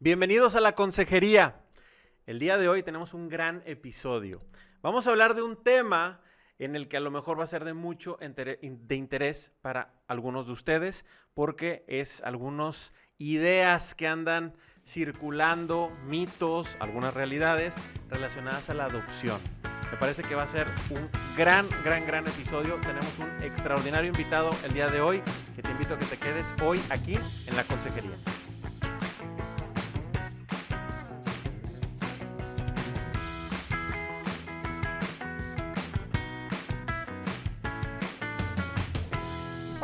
Bienvenidos a la consejería. El día de hoy tenemos un gran episodio. Vamos a hablar de un tema en el que a lo mejor va a ser de mucho de interés para algunos de ustedes, porque es algunas ideas que andan circulando, mitos, algunas realidades relacionadas a la adopción. Me parece que va a ser un gran episodio. Tenemos un extraordinario invitado el día de hoy, que te invito a que te quedes hoy aquí en la consejería.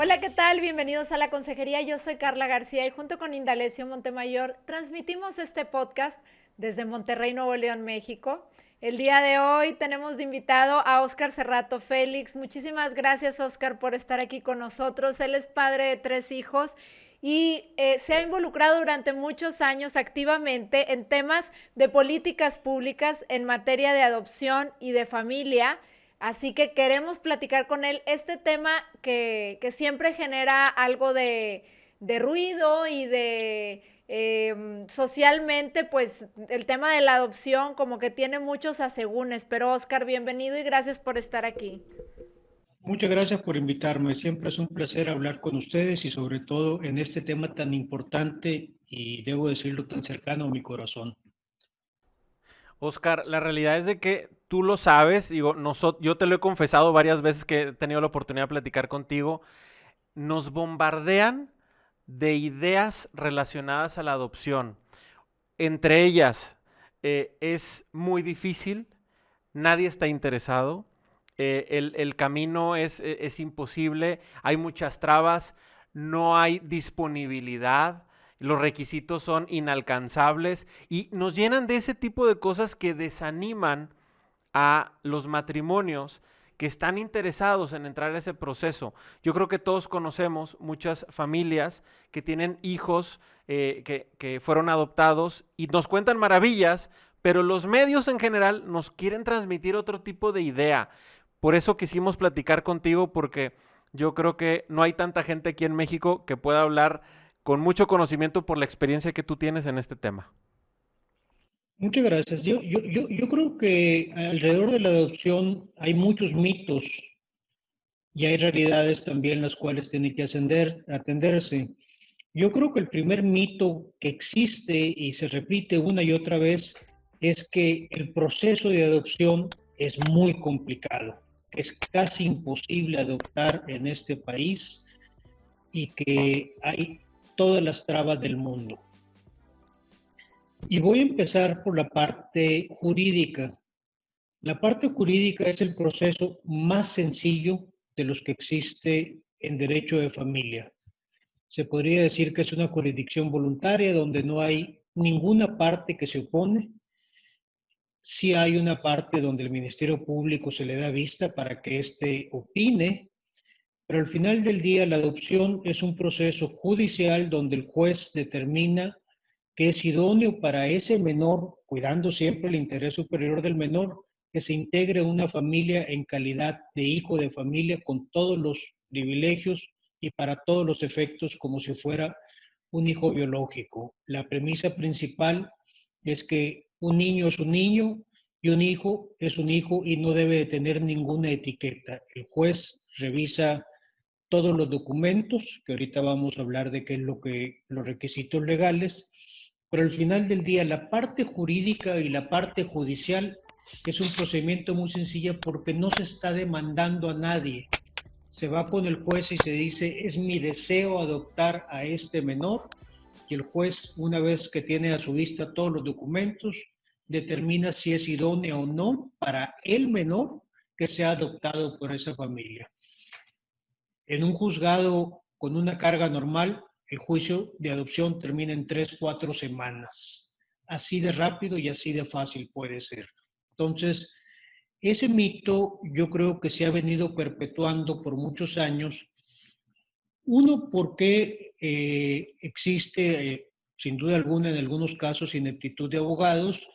Hola, ¿qué tal? Bienvenidos a la consejería. Yo soy Carla García y junto con Indalecio Montemayor transmitimos este podcast desde Monterrey, Nuevo León, México. El día de hoy tenemos de invitado a Óscar Cerrato Félix. Muchísimas gracias, Óscar, por estar aquí con nosotros. Él es padre de 3 hijos y se ha involucrado durante muchos años activamente en temas de políticas públicas en materia de adopción y de familia. Así que queremos platicar con él este tema que siempre genera algo de ruido y de socialmente, pues el tema de la adopción como que tiene muchos asegúnes. Pero Óscar, bienvenido y gracias por estar aquí. Muchas gracias por invitarme. Siempre es un placer hablar con ustedes y sobre todo en este tema tan importante y debo decirlo tan cercano a mi corazón. Oscar, la realidad es de que tú lo sabes, digo, yo te lo he confesado varias veces que he tenido la oportunidad de platicar contigo, nos bombardean de ideas relacionadas a la adopción. Entre ellas, es muy difícil, nadie está interesado, el camino es imposible, hay muchas trabas, no hay disponibilidad, los requisitos son inalcanzables y nos llenan de ese tipo de cosas que desaniman a los matrimonios que están interesados en entrar a ese proceso. Yo creo que todos conocemos muchas familias que tienen hijos que fueron adoptados y nos cuentan maravillas, pero los medios en general nos quieren transmitir otro tipo de idea. Por eso quisimos platicar contigo, porque yo creo que no hay tanta gente aquí en México que pueda hablar con mucho conocimiento por la experiencia que tú tienes en este tema. Muchas gracias. Yo creo que alrededor de la adopción hay muchos mitos y hay realidades también las cuales tienen que atenderse. Yo creo que el primer mito que existe y se repite una y otra vez es que el proceso de adopción es muy complicado, que es casi imposible adoptar en este país y que hay todas las trabas del mundo. Y voy a empezar por la parte jurídica. La parte jurídica es el proceso más sencillo de los que existe en derecho de familia. Se podría decir que es una jurisdicción voluntaria donde no hay ninguna parte que se opone. Sí hay una parte donde el Ministerio Público se le da vista para que éste opine, pero al final del día la adopción es un proceso judicial donde el juez determina que es idóneo para ese menor, cuidando siempre el interés superior del menor, que se integre una familia en calidad de hijo de familia con todos los privilegios y para todos los efectos como si fuera un hijo biológico. La premisa principal es que un niño es un niño y un hijo es un hijo y no debe de tener ninguna etiqueta. El juez revisa todos los documentos, que ahorita vamos a hablar de qué es lo que los requisitos legales, pero al final del día la parte jurídica y la parte judicial es un procedimiento muy sencillo porque no se está demandando a nadie. Se va con el juez y se dice, es mi deseo adoptar a este menor, y el juez, una vez que tiene a su vista todos los documentos, determina si es idóneo o no para el menor que sea adoptado por esa familia. En un juzgado con una carga normal, el juicio de adopción termina en 3, 4 semanas. Así de rápido y así de fácil puede ser. Entonces, ese mito yo creo que se ha venido perpetuando por muchos años. Uno, porque existe, sin duda alguna, en algunos casos, ineptitud de abogados,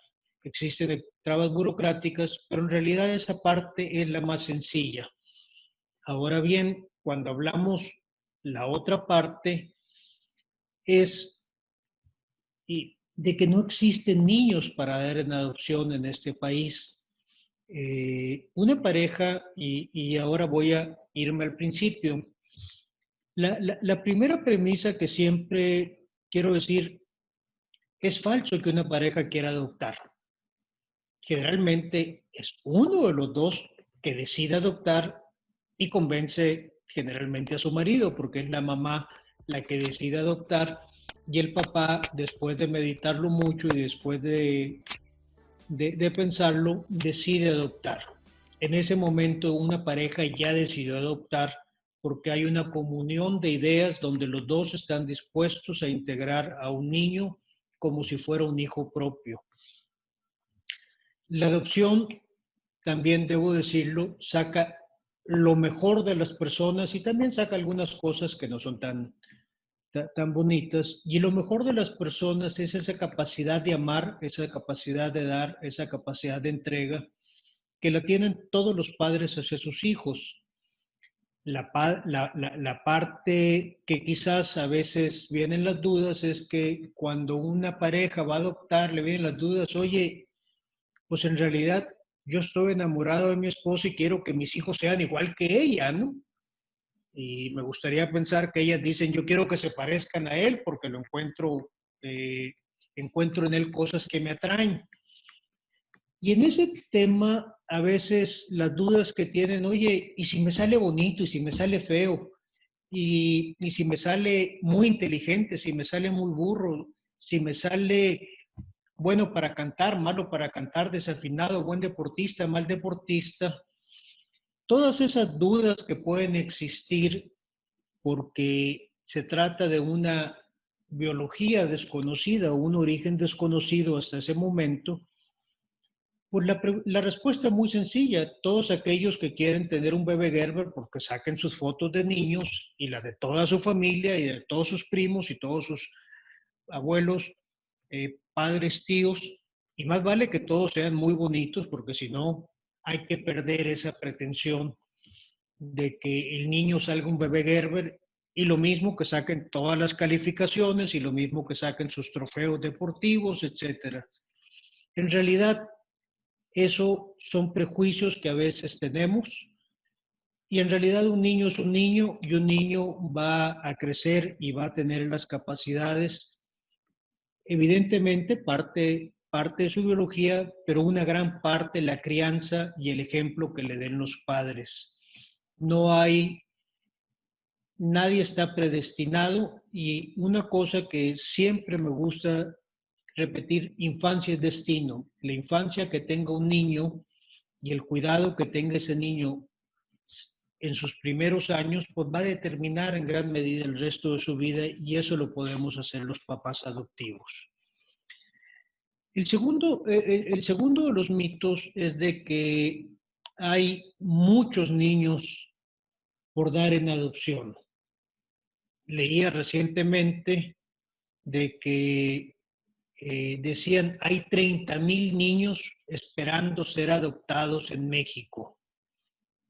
existen trabas burocráticas, pero en realidad esa parte es la más sencilla. Ahora bien, cuando hablamos la otra parte es, y de que no existen niños para dar en adopción en este país. Una pareja, y ahora voy a irme al principio, la primera premisa que siempre quiero decir, es falso que una pareja quiera adoptar. Generalmente es uno de los dos que decide adoptar y convence generalmente a su marido, porque es la mamá la que decide adoptar y el papá, después de meditarlo mucho y después de pensarlo, decide adoptar. En ese momento una pareja ya decidió adoptar porque hay una comunión de ideas donde los dos están dispuestos a integrar a un niño como si fuera un hijo propio. La adopción, también debo decirlo, saca lo mejor de las personas y también saca algunas cosas que no son tan bonitas. Y lo mejor de las personas es esa capacidad de amar, esa capacidad de dar, esa capacidad de entrega que la tienen todos los padres hacia sus hijos. La parte que quizás a veces vienen las dudas es que cuando una pareja va a adoptar, le vienen las dudas, oye, pues en realidad yo estoy enamorado de mi esposa y quiero que mis hijos sean igual que ella, ¿no? Y me gustaría pensar que ellas dicen, yo quiero que se parezcan a él porque lo encuentro en él cosas que me atraen. Y en ese tema, a veces las dudas que tienen, oye, ¿y si me sale bonito? ¿Y si me sale feo? ¿Y si me sale muy inteligente? ¿Si me sale muy burro? ¿Si me sale bueno para cantar, malo para cantar, desafinado, buen deportista, mal deportista? Todas esas dudas que pueden existir porque se trata de una biología desconocida o un origen desconocido hasta ese momento, pues la respuesta es muy sencilla. Todos aquellos que quieren tener un bebé Gerber, porque saquen sus fotos de niños y las de toda su familia y de todos sus primos y todos sus abuelos, padres, tíos, y más vale que todos sean muy bonitos, porque si no, hay que perder esa pretensión de que el niño salga un bebé Gerber y lo mismo que saquen todas las calificaciones y lo mismo que saquen sus trofeos deportivos, etcétera. En realidad, eso son prejuicios que a veces tenemos y en realidad un niño es un niño y un niño va a crecer y va a tener las capacidades, evidentemente parte de su biología, pero una gran parte la crianza y el ejemplo que le den los padres. No hay, nadie está predestinado y una cosa que siempre me gusta repetir, infancia es destino. La infancia que tenga un niño y el cuidado que tenga ese niño en sus primeros años, pues va a determinar en gran medida el resto de su vida y eso lo podemos hacer los papás adoptivos. El segundo de los mitos es de que hay muchos niños por dar en adopción. Leía recientemente de que decían hay 30,000 niños esperando ser adoptados en México.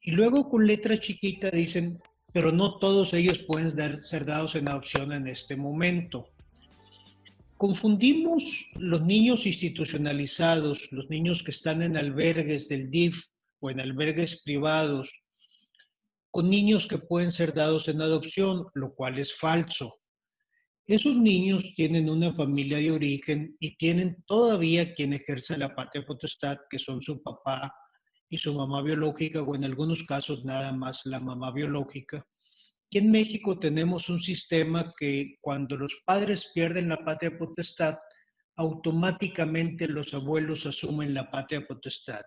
Y luego con letra chiquita dicen, pero no todos ellos pueden ser dados en adopción en este momento. Confundimos los niños institucionalizados, los niños que están en albergues del DIF o en albergues privados, con niños que pueden ser dados en adopción, lo cual es falso. Esos niños tienen una familia de origen y tienen todavía quien ejerce la patria potestad, que son su papá y su mamá biológica, o en algunos casos nada más la mamá biológica. Y en México tenemos un sistema que cuando los padres pierden la patria potestad, automáticamente los abuelos asumen la patria potestad.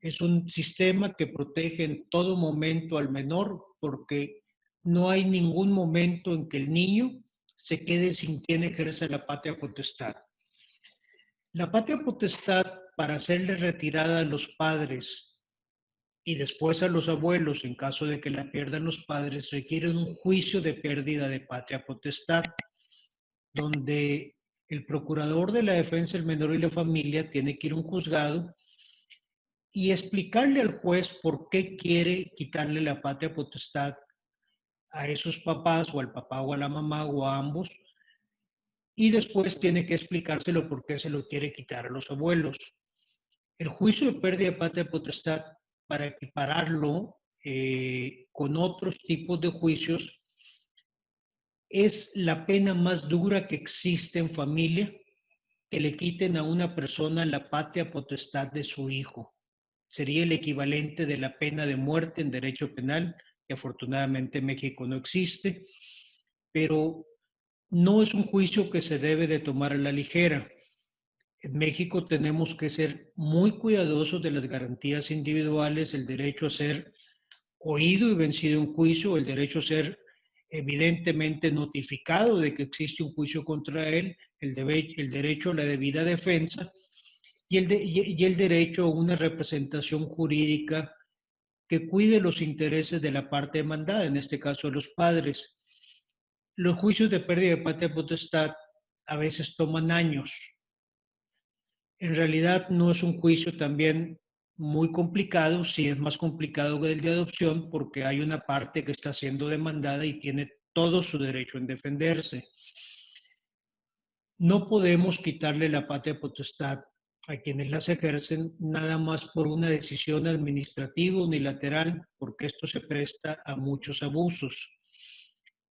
Es un sistema que protege en todo momento al menor porque no hay ningún momento en que el niño se quede sin quien ejerce la patria potestad. La patria potestad, para hacerle retirada a los padres y después a los abuelos, en caso de que la pierdan los padres, requiere un juicio de pérdida de patria potestad, donde el procurador de la defensa del menor y la familia tiene que ir a un juzgado y explicarle al juez por qué quiere quitarle la patria potestad a esos papás o al papá o a la mamá o a ambos y después tiene que explicárselo por qué se lo quiere quitar a los abuelos. El juicio de pérdida de patria potestad, para equipararlo con otros tipos de juicios, es la pena más dura que existe en familia, que le quiten a una persona la patria potestad de su hijo. Sería el equivalente de la pena de muerte en derecho penal, que afortunadamente en México no existe, pero no es un juicio que se debe de tomar a la ligera. En México tenemos que ser muy cuidadosos de las garantías individuales, el derecho a ser oído y vencido en juicio, el derecho a ser evidentemente notificado de que existe un juicio contra él, el derecho a la debida defensa y el derecho a una representación jurídica que cuide los intereses de la parte demandada, en este caso de los padres. Los juicios de pérdida de patria potestad a veces toman años. En realidad no es un juicio también muy complicado, sí es más complicado que el de adopción porque hay una parte que está siendo demandada y tiene todo su derecho en defenderse. No podemos quitarle la patria potestad a quienes las ejercen nada más por una decisión administrativa unilateral, porque esto se presta a muchos abusos.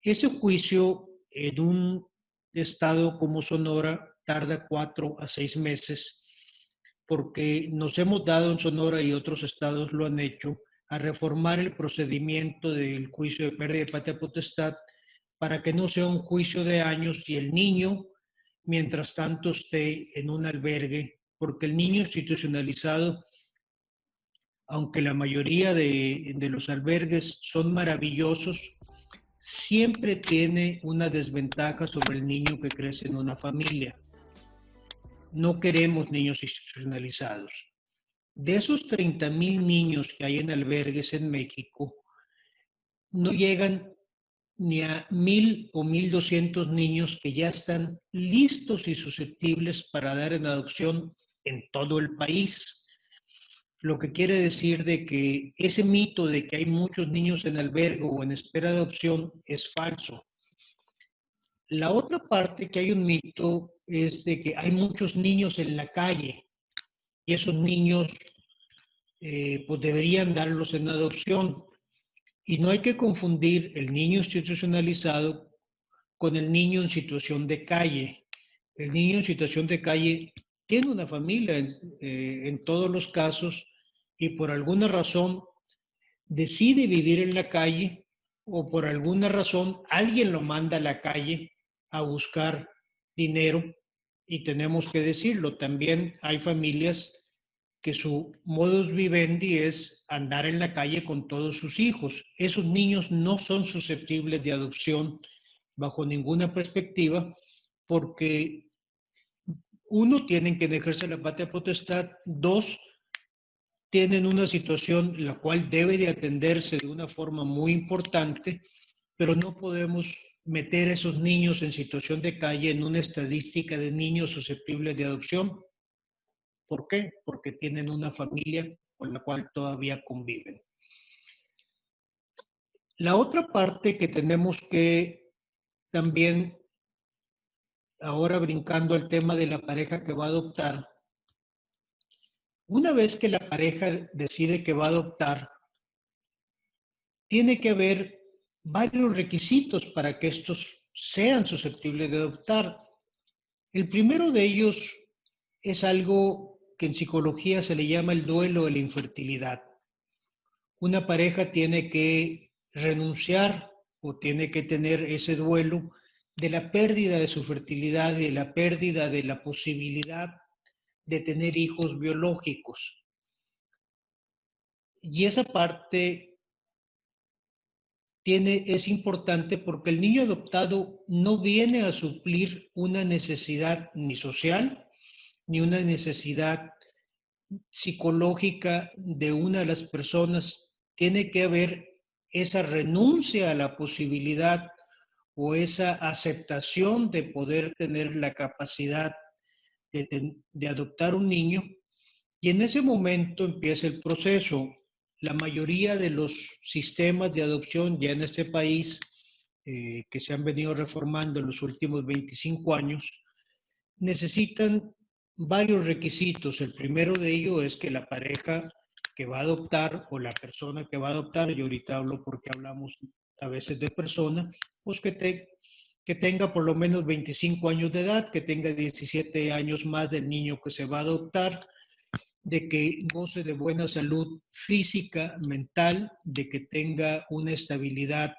Ese juicio en un estado como Sonora tarda 4 a 6 meses porque nos hemos dado en Sonora y otros estados lo han hecho a reformar el procedimiento del juicio de pérdida de patria potestad para que no sea un juicio de años y el niño, mientras tanto, esté en un albergue, porque el niño institucionalizado, aunque la mayoría de los albergues son maravillosos, siempre tiene una desventaja sobre el niño que crece en una familia. No queremos niños institucionalizados. De esos 30,000 niños que hay en albergues en México, no llegan ni a 1,000 o 1,200 niños que ya están listos y susceptibles para dar en adopción en todo el país. Lo que quiere decir de que ese mito de que hay muchos niños en albergue o en espera de adopción es falso. La otra parte que hay un mito es de que hay muchos niños en la calle y esos niños pues deberían darlos en adopción. Y no hay que confundir el niño institucionalizado con el niño en situación de calle. El niño en situación de calle tiene una familia en todos los casos y por alguna razón decide vivir en la calle o por alguna razón alguien lo manda a la calle a buscar dinero y tenemos que decirlo, también hay familias que su modus vivendi es andar en la calle con todos sus hijos. Esos niños no son susceptibles de adopción bajo ninguna perspectiva porque uno, tienen que ejercer la patria potestad, dos, tienen una situación la cual debe de atenderse de una forma muy importante, pero no podemos meter a esos niños en situación de calle en una estadística de niños susceptibles de adopción. ¿Por qué? Porque tienen una familia con la cual todavía conviven. La otra parte que tenemos que también, ahora brincando al tema de la pareja que va a adoptar, una vez que la pareja decide que va a adoptar, tiene que haber varios requisitos para que estos sean susceptibles de adoptar. El primero de ellos es algo que en psicología se le llama el duelo de la infertilidad. Una pareja tiene que renunciar o tiene que tener ese duelo de la pérdida de su fertilidad y de la pérdida de la posibilidad de tener hijos biológicos. Y esa parte es importante porque el niño adoptado no viene a suplir una necesidad ni social ni una necesidad psicológica de una de las personas. Tiene que haber esa renuncia a la posibilidad o esa aceptación de poder tener la capacidad de adoptar un niño y en ese momento empieza el proceso. La mayoría de los sistemas de adopción ya en este país que se han venido reformando en los últimos 25 años, necesitan varios requisitos. El primero de ellos es que la pareja que va a adoptar o la persona que va a adoptar, y ahorita hablo porque hablamos a veces de persona, pues que tenga por lo menos 25 años de edad, que tenga 17 años más del niño que se va a adoptar, de que goce de buena salud física, mental, de que tenga una estabilidad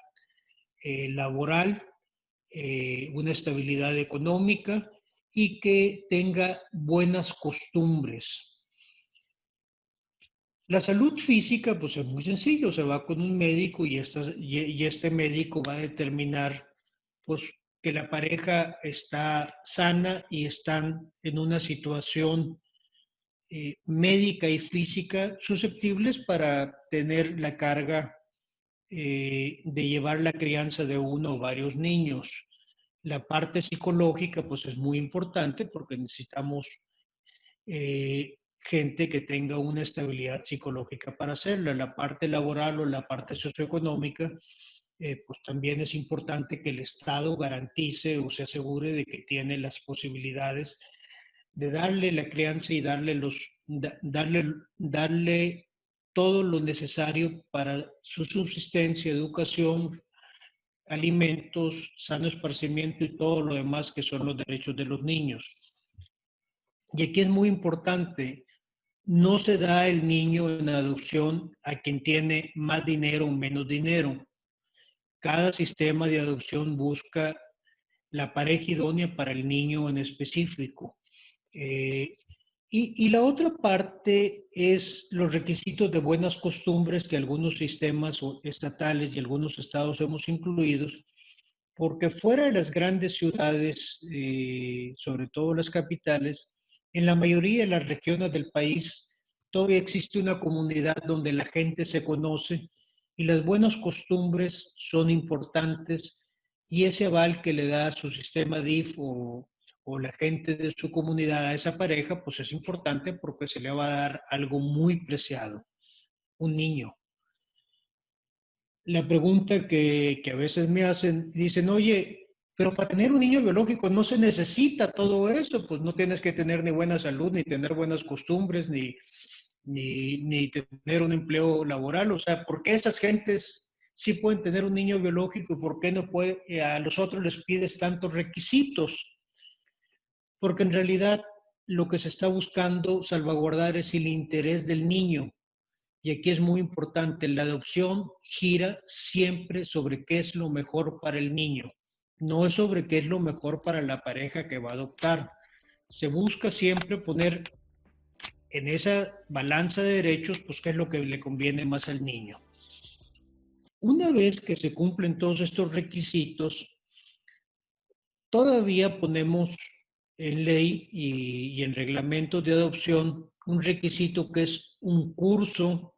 laboral, una estabilidad económica y que tenga buenas costumbres. La salud física, pues es muy sencillo, se va con un médico y este médico va a determinar pues, que la pareja está sana y están en una situación médica y física susceptibles para tener la carga de llevar la crianza de uno o varios niños. La parte psicológica, pues es muy importante porque necesitamos gente que tenga una estabilidad psicológica para hacerla. La parte laboral o la parte socioeconómica, pues también es importante que el Estado garantice o se asegure de que tiene las posibilidades de darle la crianza y darle todo lo necesario para su subsistencia, educación, alimentos, sano esparcimiento y todo lo demás que son los derechos de los niños. Y aquí es muy importante, no se da el niño en adopción a quien tiene más dinero o menos dinero. Cada sistema de adopción busca la pareja idónea para el niño en específico. Y la otra parte es los requisitos de buenas costumbres que algunos sistemas estatales y algunos estados hemos incluido, porque fuera de las grandes ciudades, sobre todo las capitales, en la mayoría de las regiones del país todavía existe una comunidad donde la gente se conoce y las buenas costumbres son importantes y ese aval que le da a su sistema DIF o la gente de su comunidad a esa pareja, pues es importante porque se le va a dar algo muy preciado, un niño. La pregunta que a veces me hacen, dicen, oye, pero para tener un niño biológico no se necesita todo eso, pues no tienes que tener ni buena salud, ni tener buenas costumbres, ni tener un empleo laboral. O sea, ¿por qué esas gentes sí pueden tener un niño biológico y por qué no puede, a los otros les pides tantos requisitos? Porque en realidad lo que se está buscando salvaguardar es el interés del niño. Y aquí es muy importante, la adopción gira siempre sobre qué es lo mejor para el niño, no es sobre qué es lo mejor para la pareja que va a adoptar. Se busca siempre poner en esa balanza de derechos, pues qué es lo que le conviene más al niño. Una vez que se cumplen todos estos requisitos, todavía ponemos en ley y en reglamentos de adopción un requisito que es un curso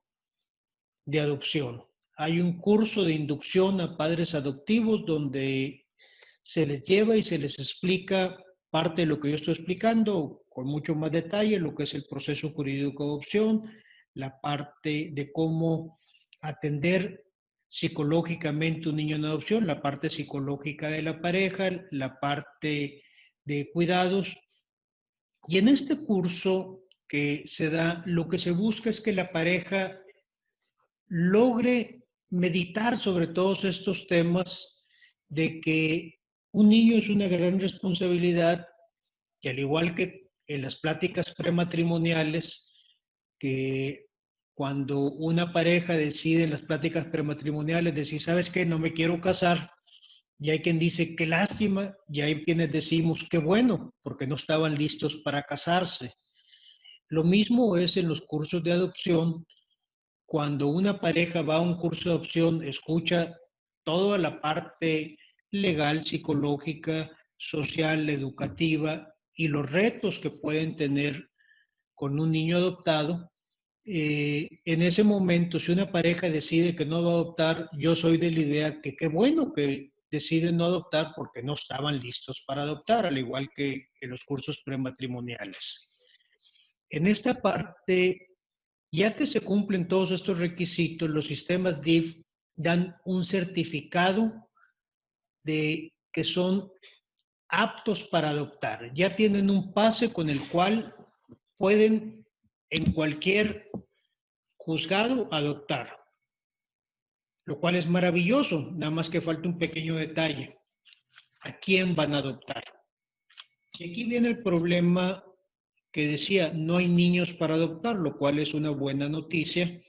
de adopción. Hay un curso de inducción a padres adoptivos donde se les lleva y se les explica parte de lo que yo estoy explicando con mucho más detalle, lo que es el proceso jurídico de adopción, la parte de cómo atender psicológicamente un niño en adopción, la parte psicológica de la pareja, la parte de cuidados. Y en este curso que se da, lo que se busca es que la pareja logre meditar sobre todos estos temas de que un niño es una gran responsabilidad y al igual que en las pláticas prematrimoniales, que cuando una pareja decide en las pláticas prematrimoniales decir, ¿sabes qué? No me quiero casar, y hay quien dice, qué lástima, y hay quienes decimos, qué bueno, porque no estaban listos para casarse. Lo mismo es en los cursos de adopción. Cuando una pareja va a un curso de adopción, escucha toda la parte legal, psicológica, social, educativa y los retos que pueden tener con un niño adoptado. En ese momento, si una pareja decide que no va a adoptar, yo soy de la idea que qué bueno que deciden no adoptar porque no estaban listos para adoptar, al igual que en los cursos prematrimoniales. En esta parte, ya que se cumplen todos estos requisitos, los sistemas DIF dan un certificado de que son aptos para adoptar. Ya tienen un pase con el cual pueden en cualquier juzgado adoptar, lo cual es maravilloso, nada más que falta un pequeño detalle. ¿A quién van a adoptar? Y aquí viene el problema que decía, no hay niños para adoptar, lo cual es una buena noticia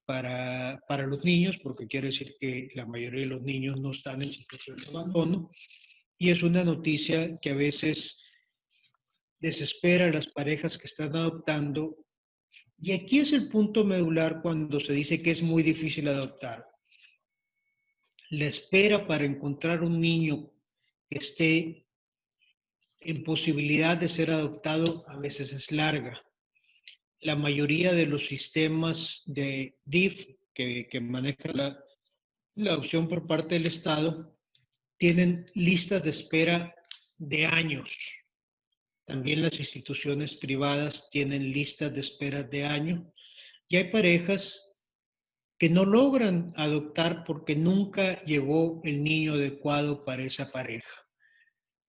para los niños, porque quiere decir que la mayoría de los niños no están en situación de abandono, y es una noticia que a veces desespera a las parejas que están adoptando. Y aquí es el punto medular cuando se dice que es muy difícil adoptar. La espera para encontrar un niño que esté en posibilidad de ser adoptado a veces es larga. La mayoría de los sistemas de DIF que maneja la opción por parte del Estado tienen listas de espera de años. También las instituciones privadas tienen listas de espera de años. Y hay parejas que no logran adoptar porque nunca llegó el niño adecuado para esa pareja.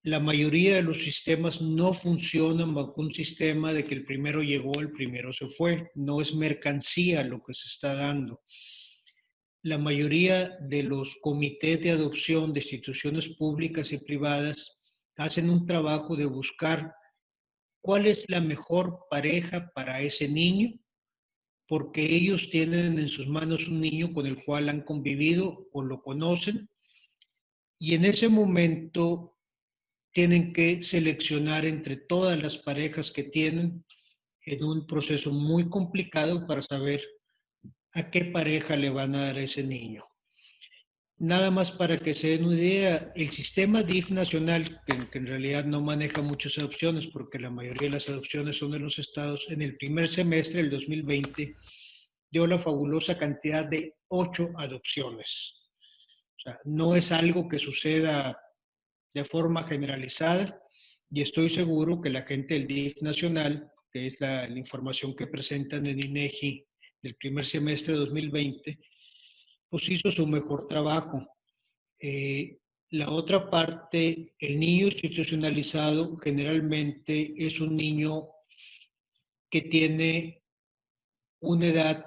La mayoría de los sistemas no funcionan bajo un sistema de que el primero llegó, el primero se fue. No es mercancía lo que se está dando. La mayoría de los comités de adopción de instituciones públicas y privadas hacen un trabajo de buscar cuál es la mejor pareja para ese niño, porque ellos tienen en sus manos un niño con el cual han convivido o lo conocen, y en ese momento tienen que seleccionar entre todas las parejas que tienen en un proceso muy complicado para saber a qué pareja le van a dar a ese niño. Nada más para que se den una idea, el sistema DIF nacional, que en realidad no maneja muchas adopciones, porque la mayoría de las adopciones son de los estados, en el primer semestre del 2020 dio la fabulosa cantidad de 8 adopciones. O sea, no es algo que suceda de forma generalizada, y estoy seguro que la gente del DIF nacional, que es la información que presentan en INEGI del primer semestre de 2020, pues hizo su mejor trabajo. La otra parte, el niño institucionalizado generalmente es un niño que tiene una edad,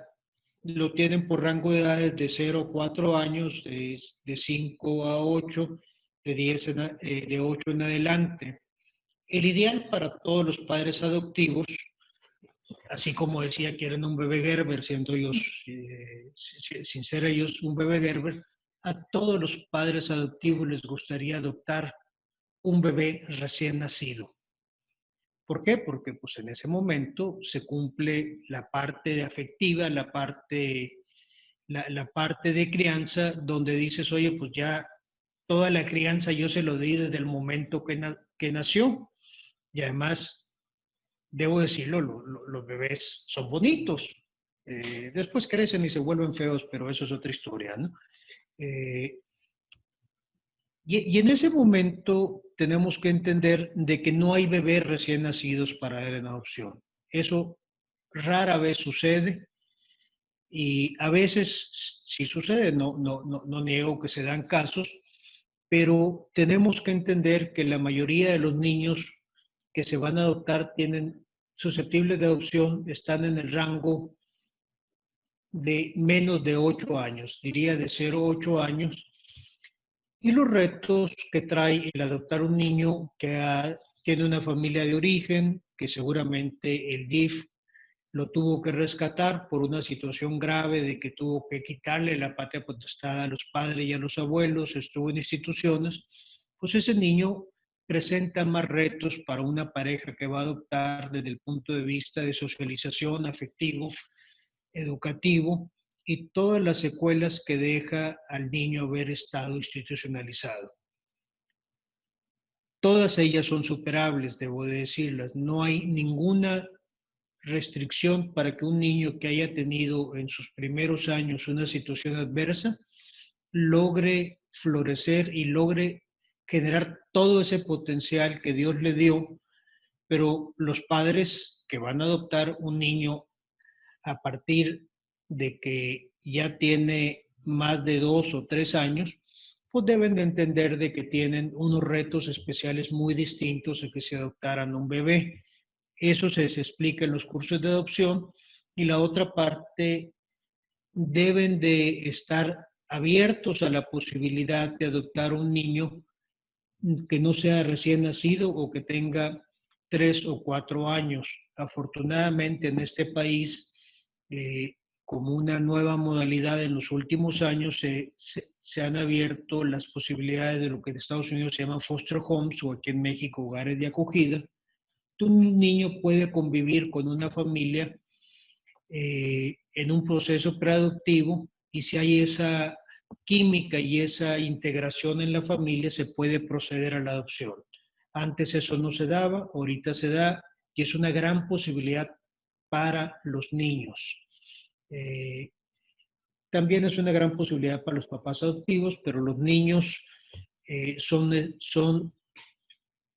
lo tienen por rango de edades de 0 a 4 años, de 5 a 8, de 8 en adelante. El ideal para todos los padres adoptivos, así como decía que eran un bebé Gerber, siendo ellos, sin ser ellos un bebé Gerber, a todos los padres adoptivos les gustaría adoptar un bebé recién nacido. ¿Por qué? Porque pues en ese momento se cumple la parte afectiva, la parte de crianza, donde dices, oye, pues ya toda la crianza yo se lo di desde el momento que nació. Y además, debo decirlo, los bebés son bonitos. Después crecen y se vuelven feos, pero eso es otra historia, ¿no? Y en ese momento tenemos que entender de que no hay bebés recién nacidos para dar en adopción. Eso rara vez sucede, y a veces sí sucede, no niego que se dan casos, pero tenemos que entender que la mayoría de los niños que se van a adoptar tienen susceptibles de adopción, están en el rango de menos de 8 años, diría de 0 a 8 años. Y los retos que trae el adoptar un niño que tiene una familia de origen, que seguramente el DIF lo tuvo que rescatar por una situación grave de que tuvo que quitarle la patria potestad a los padres y a los abuelos, estuvo en instituciones, pues ese niño presenta más retos para una pareja que va a adoptar desde el punto de vista de socialización, afectivo, educativo, y todas las secuelas que deja al niño haber estado institucionalizado. Todas ellas son superables, debo de decirlas. No hay ninguna restricción para que un niño que haya tenido en sus primeros años una situación adversa logre florecer y logre generar todo ese potencial que Dios le dio, pero los padres que van a adoptar un niño a partir de que ya tiene más de 2 o 3 años, pues deben de entender de que tienen unos retos especiales muy distintos a que se adoptaran un bebé. Eso se explica en los cursos de adopción. Y la otra parte, deben de estar abiertos a la posibilidad de adoptar un niño que no sea recién nacido o que tenga 3 o 4 años. Afortunadamente en este país, eh, como una nueva modalidad en los últimos años, se han abierto las posibilidades de lo que en Estados Unidos se llama foster homes o aquí en México hogares de acogida. Un niño puede convivir con una familia en un proceso preadoptivo y si hay esa química y esa integración en la familia, se puede proceder a la adopción. Antes eso no se daba, ahorita se da y es una gran posibilidad para los niños. Eh, También es una gran posibilidad para los papás adoptivos, pero los niños son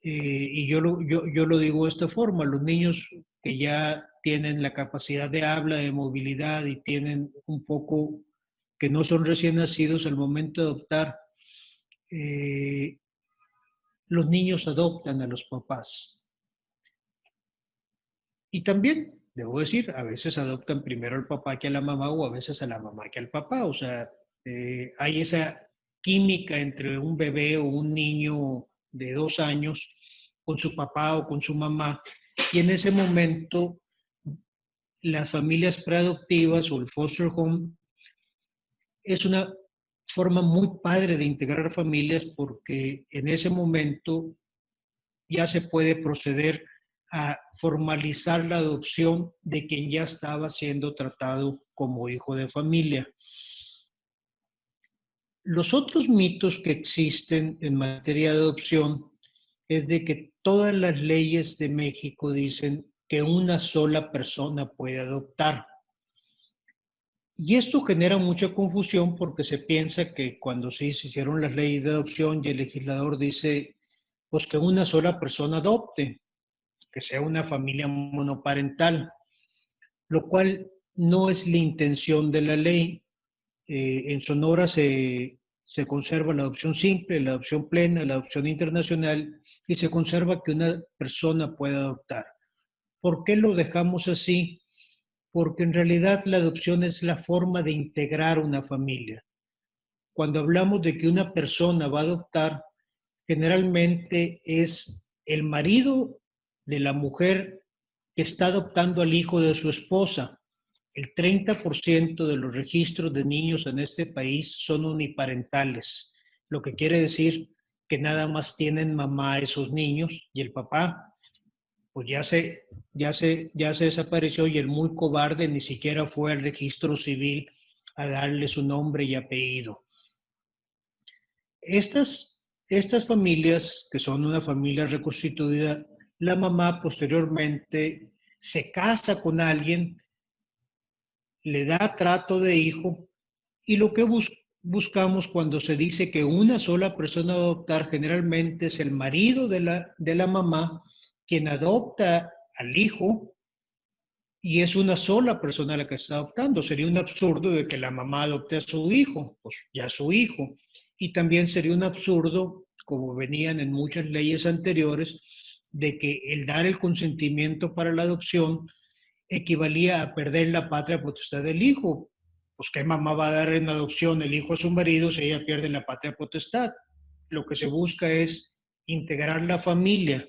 y yo lo digo de esta forma, los niños que ya tienen la capacidad de habla, de movilidad y tienen un poco, que no son recién nacidos al momento de adoptar, eh, los niños adoptan a los papás. Y también, debo decir, a veces adoptan primero al papá que a la mamá o a veces a la mamá que al papá. O sea, hay esa química entre un bebé o un niño de 2 años con su papá o con su mamá. Y en ese momento, las familias preadoptivas o el foster home es una forma muy padre de integrar familias porque en ese momento ya se puede proceder a formalizar la adopción de quien ya estaba siendo tratado como hijo de familia. Los otros mitos que existen en materia de adopción es de que todas las leyes de México dicen que una sola persona puede adoptar. Y esto genera mucha confusión porque se piensa que cuando se hicieron las leyes de adopción y el legislador dice, pues que una sola persona adopte, que sea una familia monoparental, lo cual no es la intención de la ley. En Sonora se conserva la adopción simple, la adopción plena, la adopción internacional y se conserva que una persona pueda adoptar. ¿Por qué lo dejamos así? Porque en realidad la adopción es la forma de integrar una familia. Cuando hablamos de que una persona va a adoptar, generalmente es el marido de la mujer que está adoptando al hijo de su esposa. El 30% de los registros de niños en este país son uniparentales, lo que quiere decir que nada más tienen mamá esos niños y el papá pues ya se desapareció y el muy cobarde ni siquiera fue al registro civil a darle su nombre y apellido. Estas familias, que son una familia reconstituida, la mamá posteriormente se casa con alguien, le da trato de hijo y lo que buscamos cuando se dice que una sola persona a adoptar generalmente es el marido de la mamá quien adopta al hijo y es una sola persona la que está adoptando. Sería un absurdo de que la mamá adopte a su hijo, pues ya su hijo. Y también sería un absurdo, como venían en muchas leyes anteriores, de que el dar el consentimiento para la adopción equivalía a perder la patria potestad del hijo. Pues qué mamá va a dar en adopción el hijo a su marido si ella pierde la patria potestad. Lo que se busca es integrar la familia.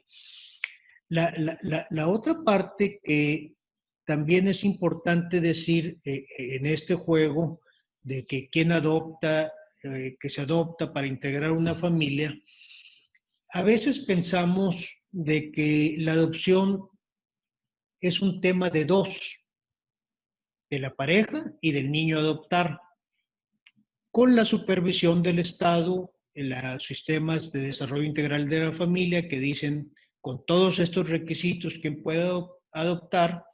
La otra parte que también es importante decir en este juego de que quien adopta, que se adopta para integrar una familia, a veces pensamos de que la adopción es un tema de dos, de la pareja y del niño a adoptar, con la supervisión del Estado en los sistemas de desarrollo integral de la familia que dicen con todos estos requisitos quien puede adoptar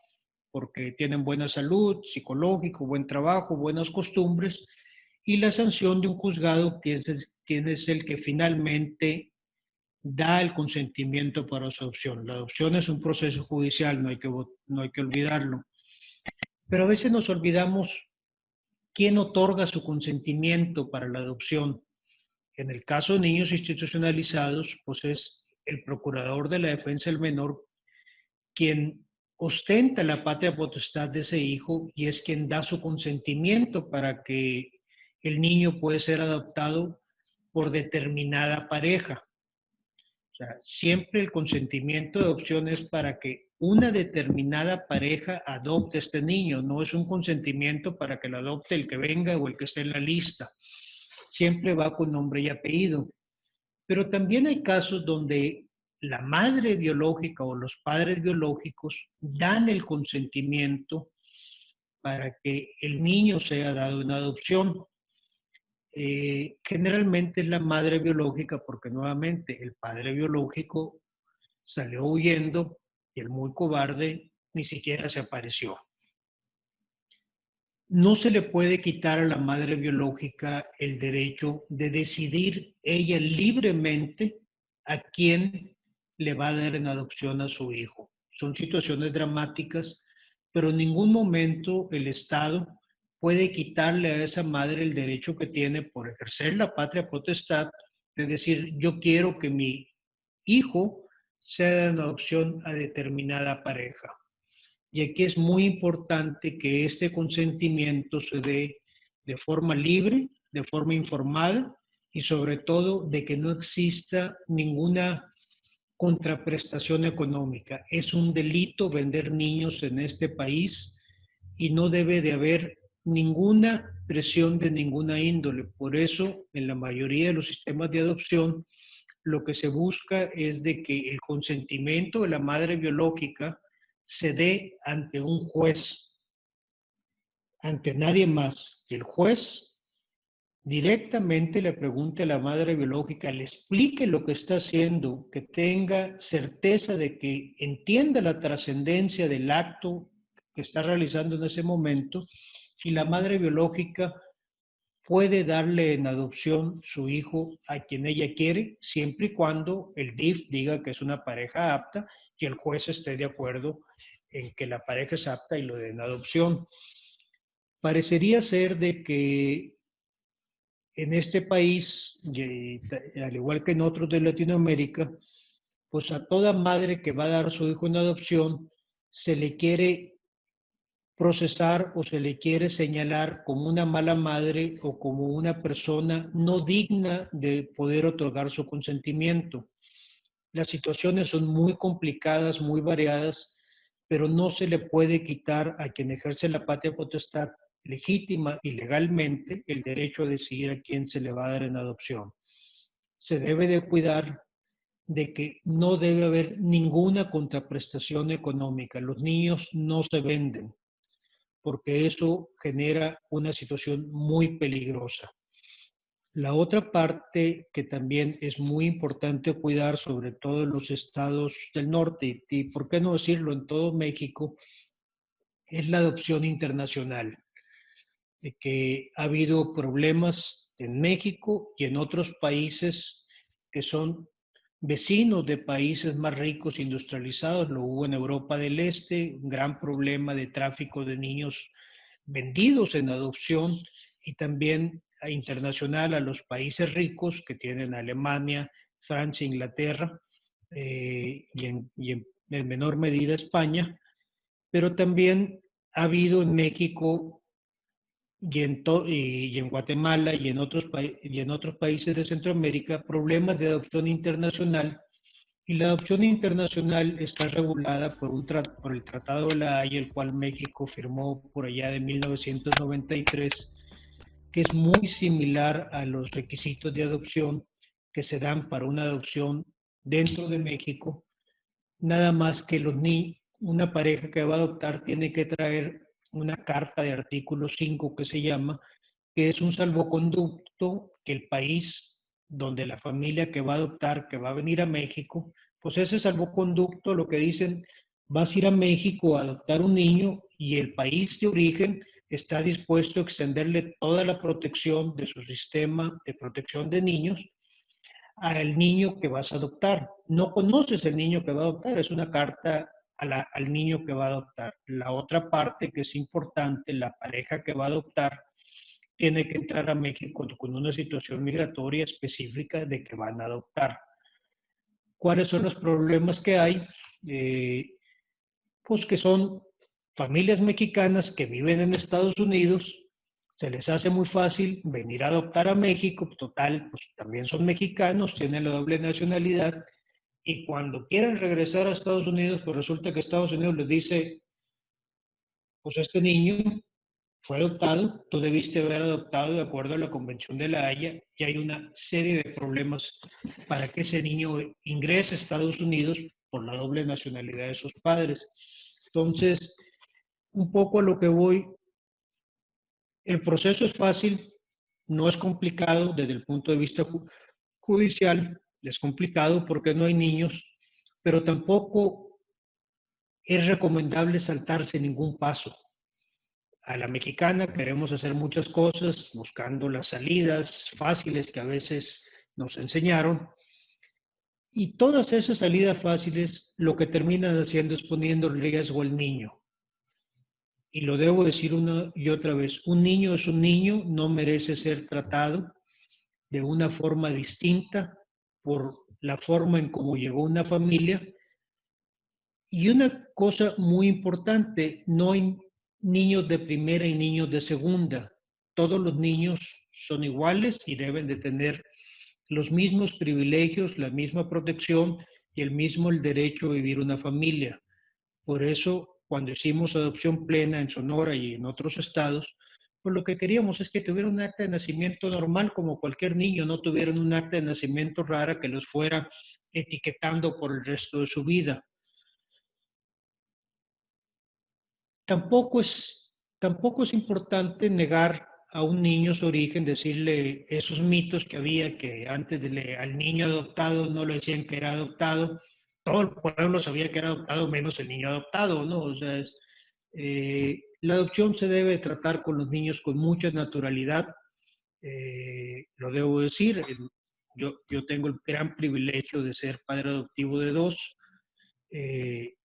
porque tienen buena salud, psicológico, buen trabajo, buenas costumbres y la sanción de un juzgado que es quien es el que finalmente da el consentimiento para su adopción. La adopción es un proceso judicial, no hay que olvidarlo. Pero a veces nos olvidamos quién otorga su consentimiento para la adopción. En el caso de niños institucionalizados, pues es el procurador de la defensa del menor quien ostenta la patria potestad de ese hijo y es quien da su consentimiento para que el niño puede ser adoptado por determinada pareja. O sea, siempre el consentimiento de adopción es para que una determinada pareja adopte a este niño, no es un consentimiento para que lo adopte el que venga o el que esté en la lista. Siempre va con nombre y apellido. Pero también hay casos donde la madre biológica o los padres biológicos dan el consentimiento para que el niño sea dado en adopción. Generalmente es la madre biológica porque nuevamente el padre biológico salió huyendo y el muy cobarde ni siquiera se apareció. No se le puede quitar a la madre biológica el derecho de decidir ella libremente a quién le va a dar en adopción a su hijo. Son situaciones dramáticas, pero en ningún momento el Estado puede quitarle a esa madre el derecho que tiene por ejercer la patria potestad de decir, yo quiero que mi hijo sea en adopción a determinada pareja. Y aquí es muy importante que este consentimiento se dé de forma libre, de forma informada y sobre todo de que no exista ninguna contraprestación económica. Es un delito vender niños en este país y no debe de haber ninguna presión de ninguna índole. Por eso, en la mayoría de los sistemas de adopción, lo que se busca es de que el consentimiento de la madre biológica se dé ante un juez, ante nadie más, que el juez directamente le pregunte a la madre biológica, le explique lo que está haciendo, que tenga certeza de que entienda la trascendencia del acto que está realizando en ese momento, y la madre biológica puede darle en adopción su hijo a quien ella quiere, siempre y cuando el DIF diga que es una pareja apta y el juez esté de acuerdo en que la pareja es apta y lo den en adopción. Parecería ser de que en este país, al igual que en otros de Latinoamérica, pues a toda madre que va a dar su hijo en adopción se le quiere procesar o se le quiere señalar como una mala madre o como una persona no digna de poder otorgar su consentimiento. Las situaciones son muy complicadas, muy variadas, pero no se le puede quitar a quien ejerce la patria potestad legítima y legalmente el derecho a decidir a quién se le va a dar en adopción. Se debe de cuidar de que no debe haber ninguna contraprestación económica. Los niños no se venden, porque eso genera una situación muy peligrosa. La otra parte que también es muy importante cuidar, sobre todo en los estados del norte, y por qué no decirlo en todo México, es la adopción internacional. De que ha habido problemas en México y en otros países que son vecinos de países más ricos industrializados. Lo hubo en Europa del Este, un gran problema de tráfico de niños vendidos en adopción y también internacional a los países ricos que tienen Alemania, Francia, Inglaterra en menor medida España, pero también ha habido en México y en Guatemala y en otros países de Centroamérica problemas de adopción internacional. Y la adopción internacional está regulada por el Tratado de la Haya, el cual México firmó por allá de 1993, que es muy similar a los requisitos de adopción que se dan para una adopción dentro de México, nada más que una pareja que va a adoptar tiene que traer una carta de artículo 5 que se llama, que es un salvoconducto que el país donde la familia que va a adoptar, que va a venir a México, pues ese salvoconducto lo que dicen, vas a ir a México a adoptar un niño y el país de origen está dispuesto a extenderle toda la protección de su sistema de protección de niños al niño que vas a adoptar. No conoces el niño que va a adoptar, es una carta al niño que va a adoptar. La otra parte que es importante, la pareja que va a adoptar, tiene que entrar a México con una situación migratoria específica de que van a adoptar. ¿Cuáles son los problemas que hay? Pues que son familias mexicanas que viven en Estados Unidos, se les hace muy fácil venir a adoptar a México, total, pues también son mexicanos, tienen la doble nacionalidad, y cuando quieren regresar a Estados Unidos, pues resulta que Estados Unidos les dice, pues este niño fue adoptado, tú debiste haber adoptado de acuerdo a la Convención de la Haya, y hay una serie de problemas para que ese niño ingrese a Estados Unidos por la doble nacionalidad de sus padres. Entonces, un poco a lo que voy, el proceso es fácil, no es complicado desde el punto de vista judicial, es complicado porque no hay niños, pero tampoco es recomendable saltarse ningún paso. A la mexicana queremos hacer muchas cosas buscando las salidas fáciles que a veces nos enseñaron, y todas esas salidas fáciles lo que terminan haciendo es poniendo en riesgo al niño. Y lo debo decir una y otra vez, un niño es un niño, no merece ser tratado de una forma distinta por la forma en cómo llegó una familia. Y una cosa muy importante, no hay niños de primera y niños de segunda. Todos los niños son iguales y deben de tener los mismos privilegios, la misma protección y el derecho a vivir una familia. Por eso, cuando hicimos adopción plena en Sonora y en otros estados, pues lo que queríamos es que tuvieran un acta de nacimiento normal como cualquier niño, no tuvieran un acta de nacimiento rara que los fuera etiquetando por el resto de su vida. Tampoco tampoco es importante negar a un niño su origen, decirle esos mitos que había, que antes al niño adoptado no le decían que era adoptado, todo el pueblo sabía que era adoptado, menos el niño adoptado, ¿no? O sea, la adopción se debe tratar con los niños con mucha naturalidad, lo debo decir, yo tengo el gran privilegio de ser padre adoptivo de dos.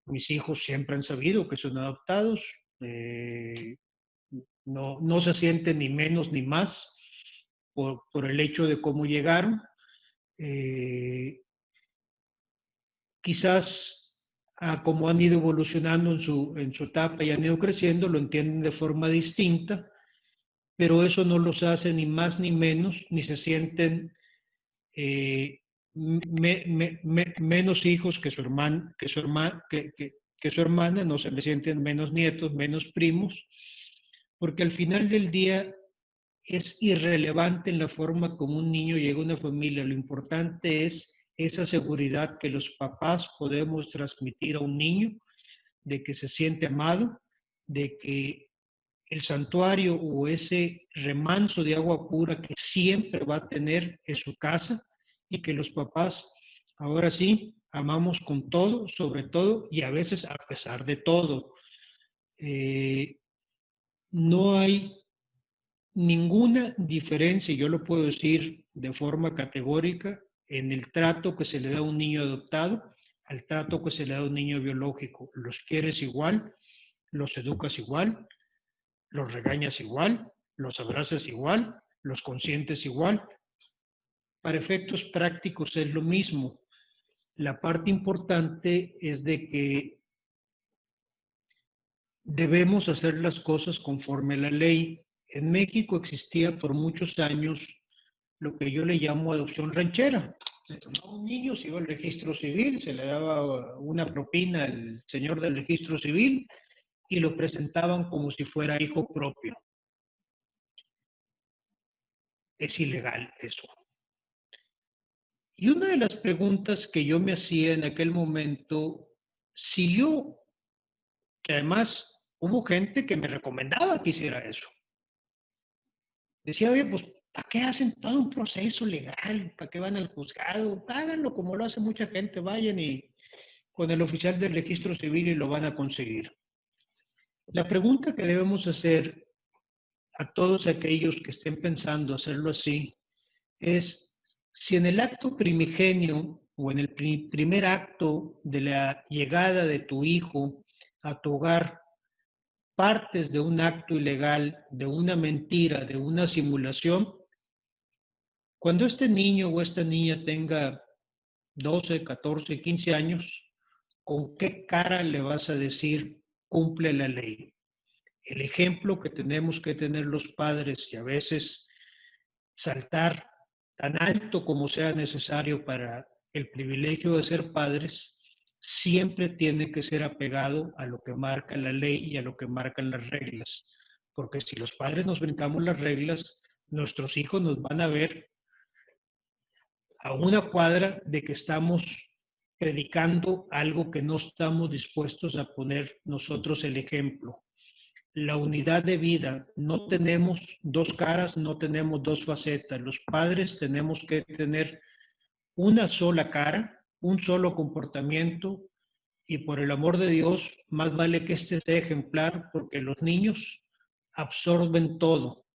Mis hijos siempre han sabido que son adoptados, eh, no se sienten ni menos ni más por el hecho de cómo llegaron. Eh, Quizás como han ido evolucionando en su etapa y han ido creciendo, lo entienden de forma distinta, pero eso no los hace ni más ni menos, ni se sienten eh, menos hijos que su hermana, que su hermana, no se le sienten menos nietos, menos primos, porque al final del día es irrelevante en la forma como un niño llega a una familia. Lo importante es esa seguridad que los papás podemos transmitir a un niño, de que se siente amado, de que el santuario o ese remanso de agua pura que siempre va a tener en su casa, y que los papás, ahora sí, amamos con todo, sobre todo y a veces a pesar de todo. No hay ninguna diferencia, yo lo puedo decir de forma categórica, en el trato que se le da a un niño adoptado al trato que se le da a un niño biológico. Los quieres igual, los educas igual, los regañas igual, los abrazas igual, los consientes igual. Para efectos prácticos es lo mismo. La parte importante es de que debemos hacer las cosas conforme a la ley. En México existía por muchos años lo que yo le llamo adopción ranchera. Se tomaba un niño, se iba al registro civil, se le daba una propina al señor del registro civil y lo presentaban como si fuera hijo propio. Es ilegal eso. Y una de las preguntas que yo me hacía en aquel momento, si yo, que además hubo gente que me recomendaba que hiciera eso, decía, oye, pues, ¿para qué hacen todo un proceso legal? ¿Para qué van al juzgado? Háganlo como lo hace mucha gente, vayan y con el oficial del registro civil y lo van a conseguir. La pregunta que debemos hacer a todos aquellos que estén pensando hacerlo así es si en el acto primigenio o en el primer acto de la llegada de tu hijo a tu hogar partes de un acto ilegal, de una mentira, de una simulación, cuando este niño o esta niña tenga 12, 14, 15 años, ¿con qué cara le vas a decir cumple la ley? El ejemplo que tenemos que tener los padres y a veces saltar tan alto como sea necesario para el privilegio de ser padres, siempre tiene que ser apegado a lo que marca la ley y a lo que marcan las reglas. Porque si los padres nos brincamos las reglas, nuestros hijos nos van a ver a una cuadra de que estamos predicando algo que no estamos dispuestos a poner nosotros el ejemplo. La unidad de vida, no tenemos dos caras, no tenemos dos facetas. Los padres tenemos que tener una sola cara, un solo comportamiento y por el amor de Dios, más vale que este sea ejemplar porque los niños absorben todo.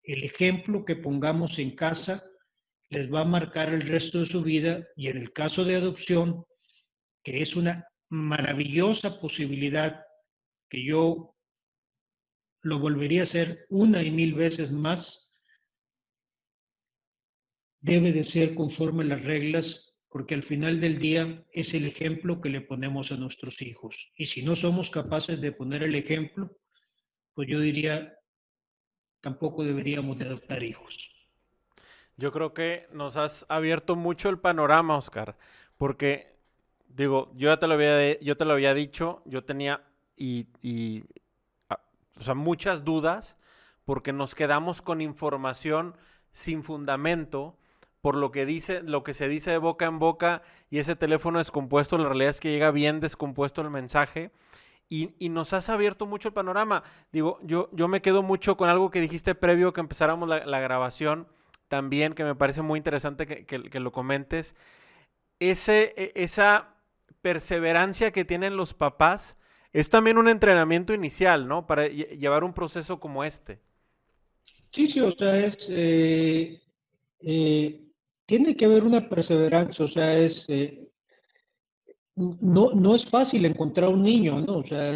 El ejemplo que pongamos en casa les va a marcar el resto de su vida y en el caso de adopción, que es una maravillosa posibilidad que yo lo volvería a hacer una y mil veces más, debe de ser conforme las reglas, porque al final del día es el ejemplo que le ponemos a nuestros hijos. Y si no somos capaces de poner el ejemplo, pues yo diría, tampoco deberíamos de adoptar hijos. Yo creo que nos has abierto mucho el panorama, Oscar, porque digo, yo te lo había dicho, yo tenía o sea, muchas dudas porque nos quedamos con información sin fundamento por lo que dice, lo que se dice de boca en boca y ese teléfono descompuesto, la realidad es que llega bien descompuesto el mensaje y nos has abierto mucho el panorama. Digo, yo me quedo mucho con algo que dijiste previo que empezáramos la grabación también, que me parece muy interesante que lo comentes. Esa perseverancia que tienen los papás es también un entrenamiento inicial, ¿no? Para llevar un proceso como este. Sí, sí, o sea, eh, tiene que haber una perseverancia, o sea, no es fácil encontrar un niño, ¿no? O sea,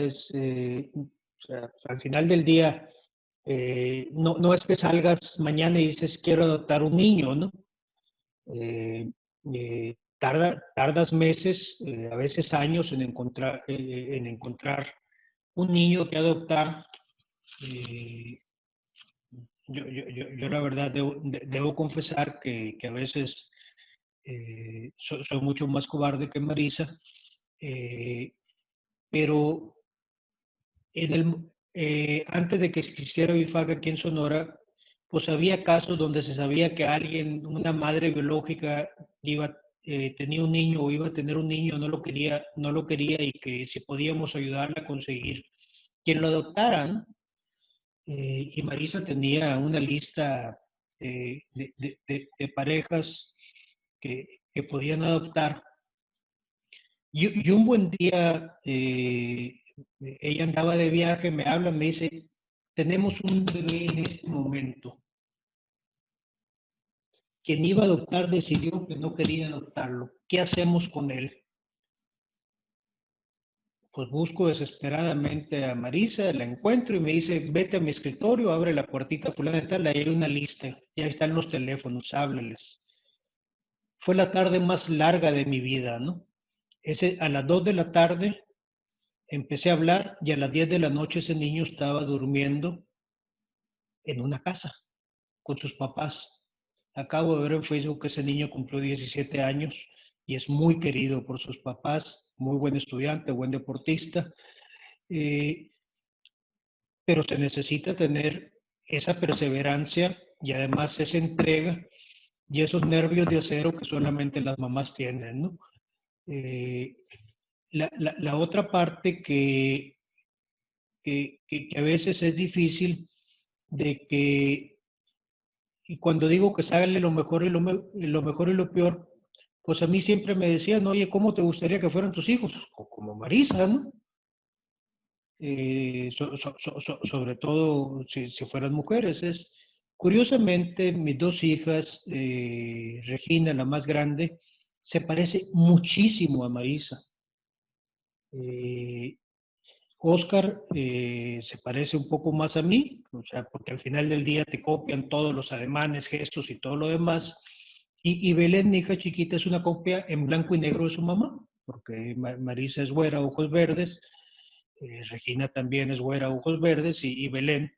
al final del día, no es que salgas mañana y dices quiero adoptar un niño, ¿no? Tardas meses, a veces años en encontrar un niño que adoptar. Eh, yo la verdad debo confesar que a veces soy mucho más cobarde que Marisa, eh, pero antes de que existiera BIFAC aquí en Sonora, pues había casos donde se sabía que alguien, una madre biológica, tenía un niño o iba a tener un niño, no lo quería y que si podíamos ayudarle a conseguir quien lo adoptara, ¿no? Y Marisa tenía una lista de parejas que podían adoptar. Y un buen día ella andaba de viaje, me habla, me dice, tenemos un bebé en este momento. Quien iba a adoptar decidió que no quería adoptarlo. ¿Qué hacemos con él? Pues busco desesperadamente a Marisa, la encuentro y me dice, vete a mi escritorio, abre la puertita fulana de tal, ahí hay una lista, ya están los teléfonos, háblales. Fue la tarde más larga de mi vida, ¿no? A las 2 de la tarde empecé a hablar y a las 10 de la noche ese niño estaba durmiendo en una casa con sus papás. Acabo de ver en Facebook que ese niño cumplió 17 años y es muy querido por sus papás, muy buen estudiante, buen deportista, eh, pero se necesita tener esa perseverancia y además esa entrega y esos nervios de acero que solamente las mamás tienen, ¿no? Eh, la otra parte que a veces es difícil de que, y cuando digo que sale lo mejor lo mejor y lo peor, pues a mí siempre me decían, oye, ¿cómo te gustaría que fueran tus hijos? O como Marisa, ¿no? Sobre todo si fueran mujeres. Curiosamente, mis dos hijas, Regina, la más grande, se parece muchísimo a Marisa. Eh, Oscar se parece un poco más a mí, o sea, porque al final del día te copian todos los ademanes, gestos y todo lo demás. Y Belén, mi hija chiquita, es una copia en blanco y negro de su mamá, porque Marisa es güera, ojos verdes, Regina también es güera, ojos verdes, y Belén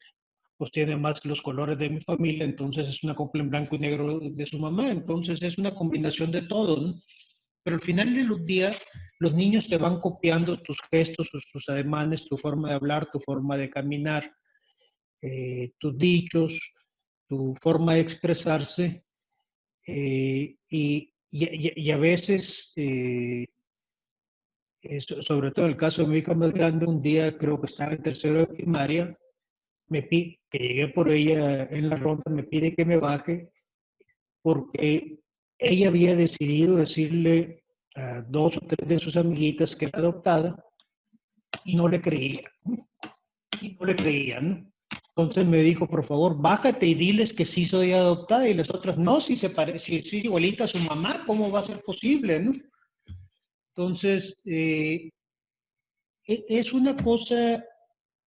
pues tiene más los colores de mi familia, entonces es una copia en blanco y negro de su mamá, entonces es una combinación de todo, ¿no? Pero al final de los días, los niños te van copiando tus gestos, tus ademanes, tu forma de hablar, tu forma de caminar, tus dichos, tu forma de expresarse, y a veces, sobre todo en el caso de mi hija más grande, un día creo que estaba en tercero de primaria, que llegué por ella en la ronda, me pide que me baje porque ella había decidido decirle a dos o tres de sus amiguitas que era adoptada y no le creían. Y no le creían. Entonces me dijo, por favor, bájate y diles que sí soy adoptada. Y las otras, no, si se parece, si es igualita a su mamá, ¿cómo va a ser posible? ¿No? Entonces, es una cosa,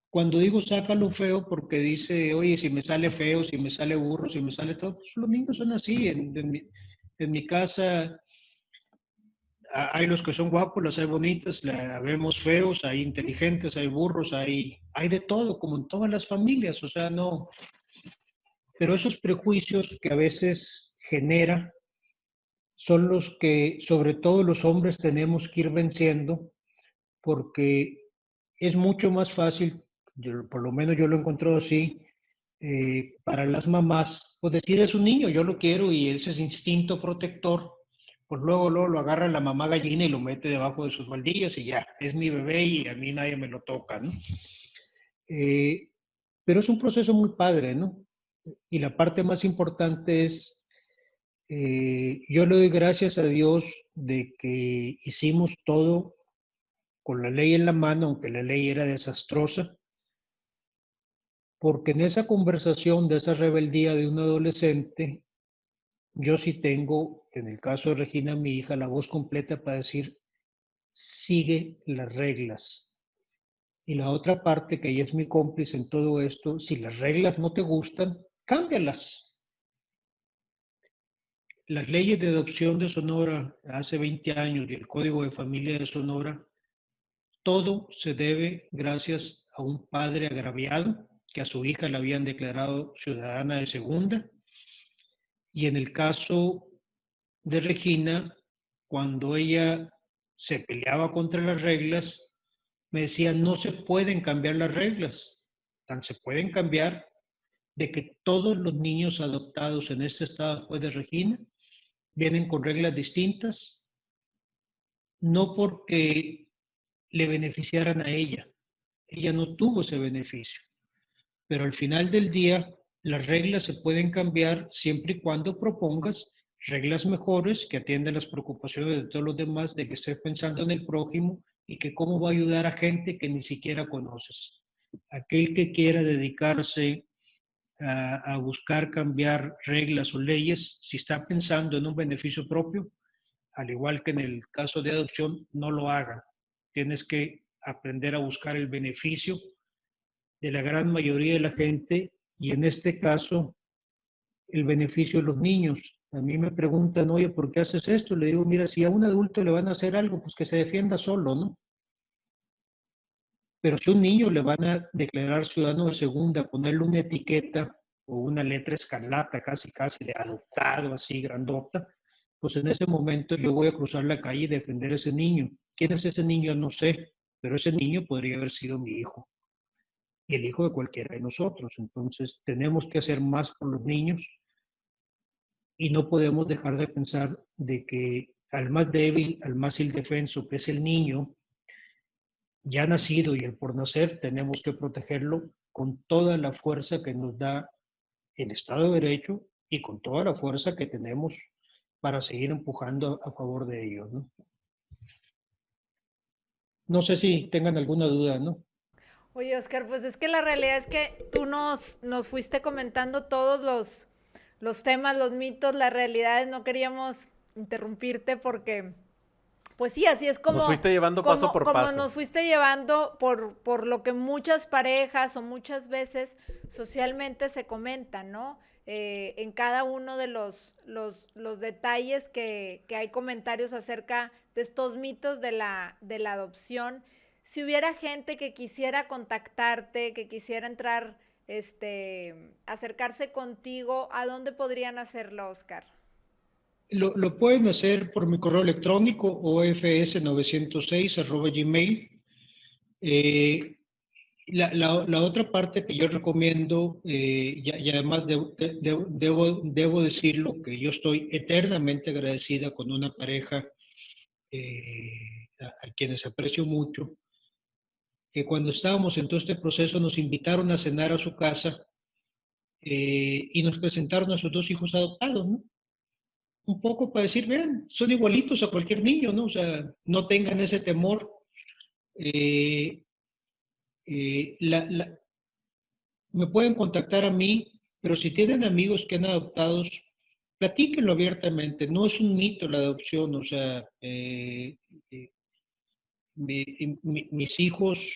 cuando digo sácalo feo, porque dice, oye, si me sale feo, si me sale burro, si me sale todo, pues los niños son así. En mi casa hay los que son guapos, los hay bonitos, vemos feos, hay inteligentes, hay burros, hay de todo, como en todas las familias, o sea, no. Pero esos prejuicios que a veces genera son los que, sobre todo los hombres, tenemos que ir venciendo, porque es mucho más fácil, por lo menos yo lo encontré así, para las mamás, pues decir es un niño, yo lo quiero, y ese instinto protector, pues luego lo agarra la mamá gallina y lo mete debajo de sus baldillas y ya, es mi bebé y a mí nadie me lo toca, ¿no? Eh, pero es un proceso muy padre, ¿no? Y la parte más importante es, yo le doy gracias a Dios de que hicimos todo con la ley en la mano, aunque la ley era desastrosa, porque en esa conversación de esa rebeldía de un adolescente, yo sí tengo, en el caso de Regina, mi hija, la voz completa para decir, sigue las reglas. Y la otra parte, que ella es mi cómplice en todo esto, si las reglas no te gustan, cámbialas. Las leyes de adopción de Sonora hace 20 años y el Código de Familia de Sonora, todo se debe gracias a un padre agraviado que a su hija la habían declarado ciudadana de segunda. Y en el caso de Regina, cuando ella se peleaba contra las reglas, me decía, no se pueden cambiar las reglas, tan se pueden cambiar de que todos los niños adoptados en este estado después de Regina vienen con reglas distintas, no porque le beneficiaran a ella no tuvo ese beneficio, pero al final del día las reglas se pueden cambiar siempre y cuando propongas reglas mejores que atiendan las preocupaciones de todos los demás, de que estés pensando en el prójimo y que cómo va a ayudar a gente que ni siquiera conoces. Aquel que quiera dedicarse a buscar cambiar reglas o leyes, si está pensando en un beneficio propio, al igual que en el caso de adopción, no lo haga. Tienes que aprender a buscar el beneficio de la gran mayoría de la gente, y en este caso el beneficio de los niños. A mí me preguntan, oye, ¿por qué haces esto? Le digo, mira, si a un adulto le van a hacer algo, pues que se defienda solo, ¿no? Pero si a un niño le van a declarar ciudadano de segunda, ponerle una etiqueta o una letra escarlata, casi casi de adoptado, así grandota, pues en ese momento yo voy a cruzar la calle y defender a ese niño. ¿Quién es ese niño? No sé, pero ese niño podría haber sido mi hijo y el hijo de cualquiera de nosotros. Entonces tenemos que hacer más por los niños y no podemos dejar de pensar de que al más débil, al más indefenso, que es el niño, ya nacido y el por nacer, tenemos que protegerlo con toda la fuerza que nos da el Estado de Derecho y con toda la fuerza que tenemos para seguir empujando a favor de ellos, ¿no? No sé si tengan alguna duda, ¿no? Oye, Oscar, pues es que la realidad es que tú nos fuiste comentando todos los temas, los mitos, las realidades. No queríamos interrumpirte porque Pues sí, así es Nos fuiste llevando paso por como paso. nos fuiste llevando por lo que muchas parejas o muchas veces socialmente se comenta, ¿no? En cada uno de los detalles que hay comentarios acerca de estos mitos de la adopción. Si hubiera gente que quisiera contactarte, que quisiera entrar, acercarse contigo, ¿a dónde podrían hacerlo, Oscar? Lo pueden hacer por mi correo electrónico ofs906@gmail. Eh, la otra parte que yo recomiendo, y además debo decirlo, que yo estoy eternamente agradecida con una pareja a quienes aprecio mucho, que cuando estábamos en todo este proceso nos invitaron a cenar a su casa y nos presentaron a sus dos hijos adoptados, ¿no? Un poco para decir, vean, son igualitos a cualquier niño, ¿no? O sea, no tengan ese temor. Eh, eh, la, la, Me pueden contactar a mí, pero si tienen amigos que han adoptado, platíquenlo abiertamente. No es un mito la adopción, o sea, eh, mis hijos,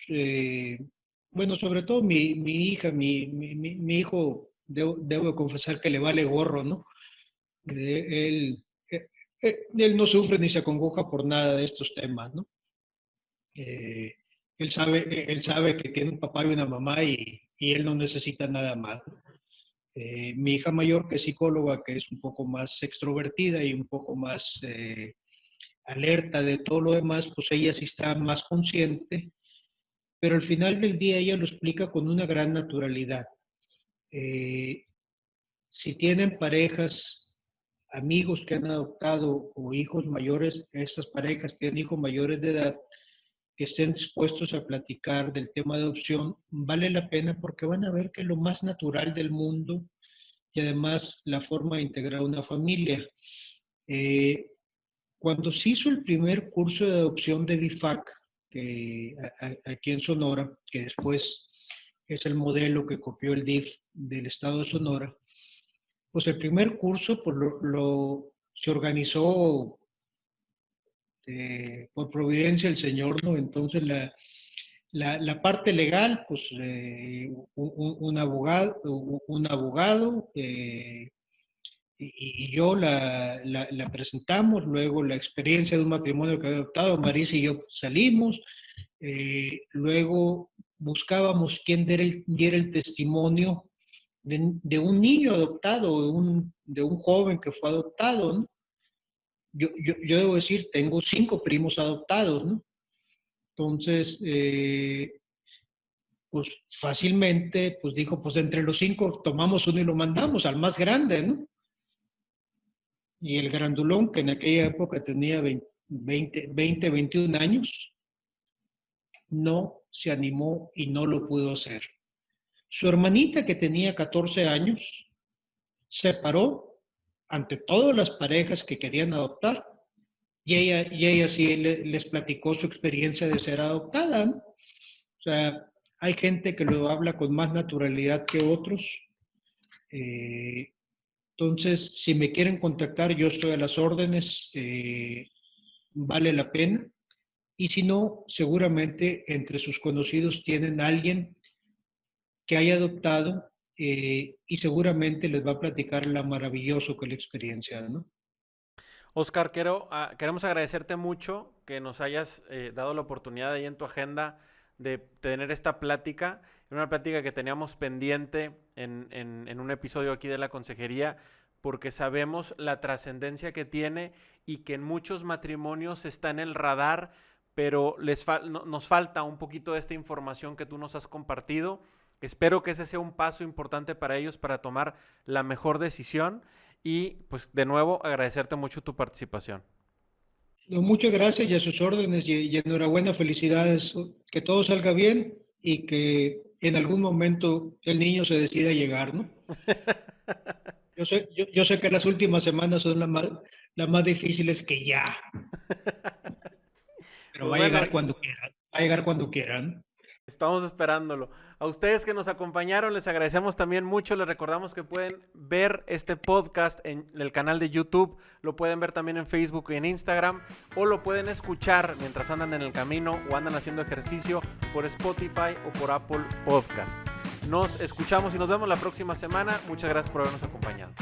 bueno, sobre todo mi hija, mi hijo, debo de confesar que le vale gorro, ¿no? Él, él no sufre ni se acongoja por nada de estos temas, ¿no? Eh, él sabe que tiene un papá y una mamá y él no necesita nada más. Mi hija mayor, que es psicóloga, que es un poco más extrovertida y un poco más alerta de todo lo demás, pues ella sí está más consciente, pero al final del día ella lo explica con una gran naturalidad. Eh, si tienen parejas, amigos que han adoptado o hijos mayores, estas parejas tienen hijos mayores de edad, que estén dispuestos a platicar del tema de adopción, vale la pena porque van a ver que es lo más natural del mundo y además la forma de integrar una familia. Eh, Cuando se hizo el primer curso de adopción de BIFAC, aquí en Sonora, que después es el modelo que copió el DIF del estado de Sonora, pues el primer curso pues se organizó por providencia del Señor, ¿no? Entonces la parte legal, pues un abogado y yo la presentamos, luego la experiencia de un matrimonio que había adoptado, Marisa y yo salimos, luego buscábamos quién diera el testimonio de un niño adoptado, de un joven que fue adoptado, ¿no? Yo debo decir, tengo 5 primos adoptados, ¿no? Entonces, pues fácilmente, pues dijo, pues entre los 5 tomamos uno y lo mandamos al más grande, ¿no? Y el grandulón, que en aquella época tenía 21 años, no se animó y no lo pudo hacer. Su hermanita, que tenía 14 años, se paró ante todas las parejas que querían adoptar y ella sí les platicó su experiencia de ser adoptada, ¿no? O sea, hay gente que lo habla con más naturalidad que otros. Eh, entonces, si me quieren contactar, yo estoy a las órdenes, vale la pena. Y si no, seguramente entre sus conocidos tienen a alguien que haya adoptado y seguramente les va a platicar la maravilloso que es la experiencia, ¿no? Oscar, queremos agradecerte mucho que nos hayas dado la oportunidad ahí en tu agenda de tener esta plática. Era una plática que teníamos pendiente en un episodio aquí de la consejería, porque sabemos la trascendencia que tiene y que en muchos matrimonios está en el radar, pero nos falta un poquito de esta información que tú nos has compartido. Espero que ese sea un paso importante para ellos para tomar la mejor decisión. Y pues de nuevo agradecerte mucho tu participación. No, muchas gracias y a sus órdenes y enhorabuena, felicidades, que todo salga bien y que en algún momento el niño se decida a llegar, ¿no? Yo sé que las últimas semanas son las más difíciles que ya, pero Pues va a bueno, llegar cuando quiera, va a llegar cuando quieran. Estamos esperándolo. A ustedes que nos acompañaron, les agradecemos también mucho. Les recordamos que pueden ver este podcast en el canal de YouTube, lo pueden ver también en Facebook y en Instagram, o lo pueden escuchar mientras andan en el camino o andan haciendo ejercicio por Spotify o por Apple Podcast. Nos escuchamos y nos vemos la próxima semana. Muchas gracias por habernos acompañado.